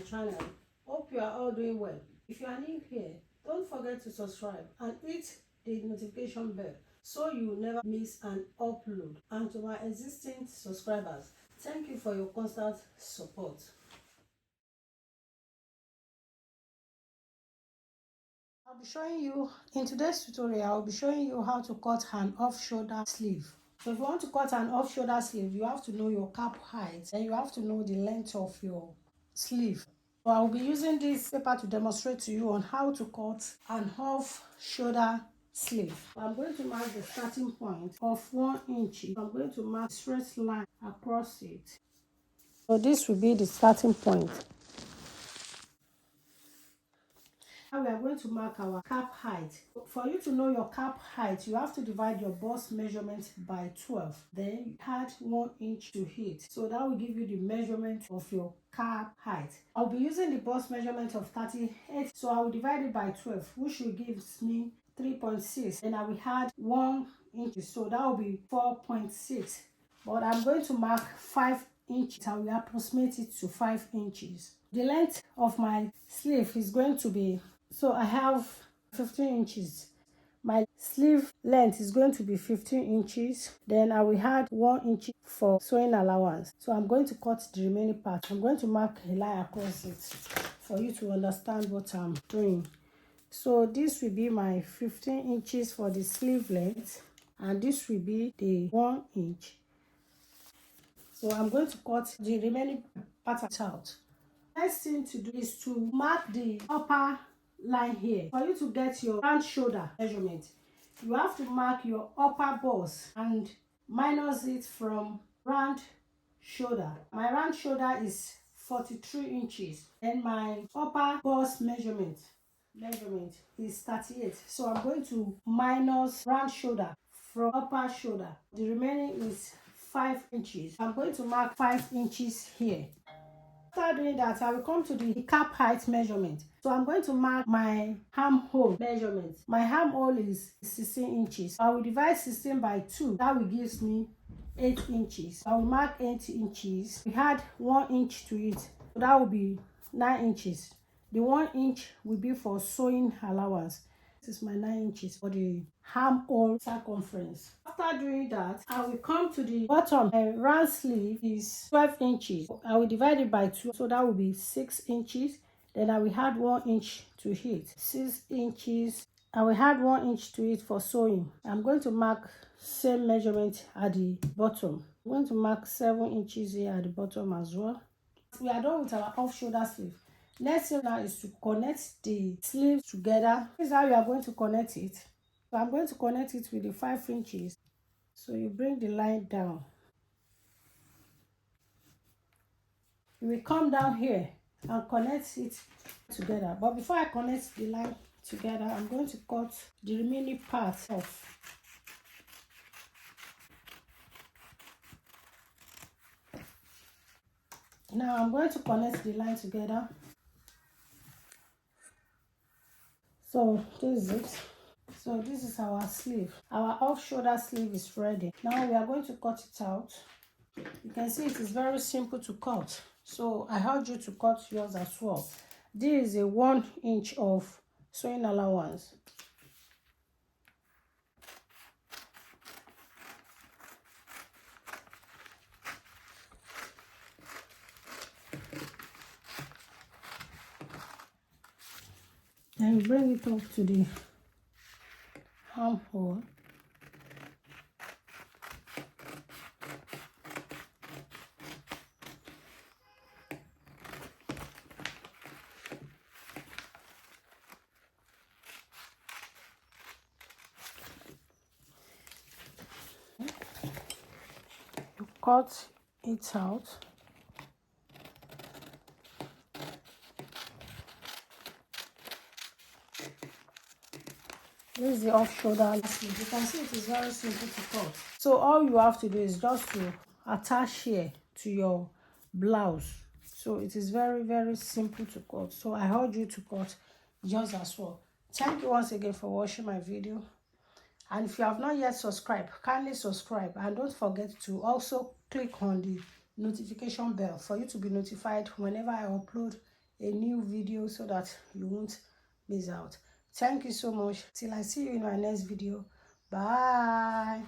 channel. Hope you are all doing well. If you are new here, don't forget to subscribe and hit the notification bell so you will never miss an upload. And to my existing subscribers, thank you for your constant support. I'll be showing you, in today's tutorial, I'll be showing you how to cut an off-shoulder sleeve. So if you want to cut an off-shoulder sleeve, you have to know your cap height and you have to know the length of your sleeve. So I'll be using this paper to demonstrate to you on how to cut an off-shoulder sleeve. I'm going to mark the starting point of 1 inch. I'm going to mark a straight line across it. So this will be the starting point. Now we are going to mark our cap height. For you to know your cap height, you have to divide your bust measurement by 12. Then you add 1 inch to it. So that will give you the measurement of your cap height. I'll be using the bust measurement of 38. So I will divide it by 12, which will give me 3.6. And I will add 1 inch. So that will be 4.6. But I'm going to mark 5 inches. I will approximate it to 5 inches. The length of my sleeve is going to be, so I have 15 inches. My sleeve length is going to be 15 inches. Then I will add 1 inch for sewing allowance. So I'm going to cut the remaining part. I'm going to mark a line across it for you to understand what I'm doing. So this will be my 15 inches for the sleeve length. And this will be the 1 inch. So I'm going to cut the remaining part out. Next thing to do is to mark the upper line here. For you to get your round shoulder measurement, you have to mark your upper bust and minus it from round shoulder. My round shoulder is 43 inches and my upper bust measurement is 38. So I'm going to minus round shoulder from upper shoulder. The remaining is 5 inches. I'm going to mark 5 inches here. After doing that, I will come to the cap height measurement. So I'm going to mark my armhole measurement. My armhole is 16 inches. I will divide 16 by 2. That will give me 8 inches. I will mark 8 inches. We add 1 inch to it. So that will be 9 inches. The 1 inch will be for sewing allowance. This is my 9 inches for the armhole circumference. After doing that, I will come to the bottom. My round sleeve is 12 inches. I will divide it by 2, so that will be 6 inches. Then I will add 1 inch to it. 6 inches. I will add 1 inch to it for sewing. I'm going to mark same measurement at the bottom. I'm going to mark 7 inches here at the bottom as well. We are done with our off-shoulder sleeve. Next thing now is to connect the sleeves together. This is how you are going to connect it. So I'm going to connect it with the 5 inches. So you bring the line down. You will come down here and connect it together. But before I connect the line together, I'm going to cut the remaining part off. Now I'm going to connect the line together. So this is it. So this is our sleeve. Our off-shoulder sleeve is ready. Now we are going to cut it out. You can see it is very simple to cut. So I urge you to cut yours as well. This is a 1 inch of sewing allowance. Then you bring it up to the armhole. You cut it out. This is the off-shoulder sleeve. You can see it is very simple to cut. So all you have to do is just to attach here to your blouse. So it is very, very simple to cut. So I urge you to cut just as well. Thank you once again for watching my video. And if you have not yet subscribed, kindly subscribe. And don't forget to also click on the notification bell for you to be notified whenever I upload a new video so that you won't miss out. Thank you so much. Till I see you in my next video. Bye.